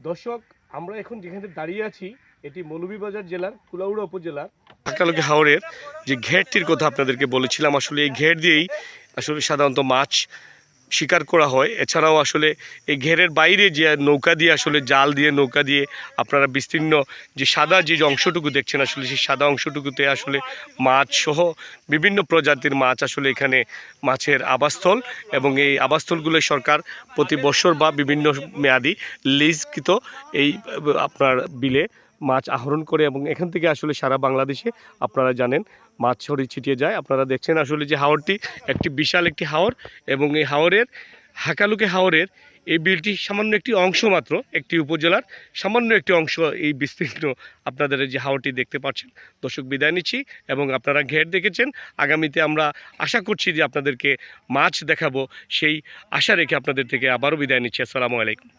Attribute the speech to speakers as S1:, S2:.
S1: দর্শক, আমরা এখন যেখানে দাঁড়িয়ে আছি এটি মৌলভীবাজার জেলার কুলাউড়া উপজেলার ঢাকালুকি হাওরের যে ঘেরটির কথা আপনাদেরকে বলেছিলাম। আসলে এই ঘের দিয়েই আসলে সাধারণত মাছ শিকার করা হয়। এছাড়াও আসলে এই ঘেরের বাইরে যে নৌকা দিয়ে আসলে জাল দিয়ে নৌকা দিয়ে আপনারা বিস্তীর্ণ যে সাদা যে অংশটুকু দেখছেন আসলে সেই সাদা অংশটুকুতে আসলে মাছ সহ বিভিন্ন প্রজাতির মাছ আসলে এখানে মাছের আবাসস্থল, এবং এই আবাসস্থলগুলো সরকার প্রতি বছর বা বিভিন্ন মেয়াদি লিজকৃত এই আপনার বিলে মাছ আহরণ করে, এবং এখান থেকে আসলে সারা বাংলাদেশে আপনারা জানেন মাছ ছড়িয়ে ছিটিয়ে যায়। আপনারা দেখছেন আসলে যে হাওরটি একটি বিশাল একটি হাওর, এবং এই হাওরের হাকালুকি হাওরের এই বিলটি সামান্য একটি অংশ মাত্র, একটি উপজেলার সামান্য একটি অংশ এই বিস্তীর্ণ আপনাদের যে হাওরটি দেখতে পাচ্ছেন। দর্শক, বিদায় নিচ্ছি, এবং আপনারা ঘের দেখেছেন। আগামীতে আমরা আশা করছি যে আপনাদেরকে মাছ দেখাবো, সেই আশা রেখে আপনাদের থেকে আবারও বিদায় নিচ্ছি। আসসালামু আলাইকুম।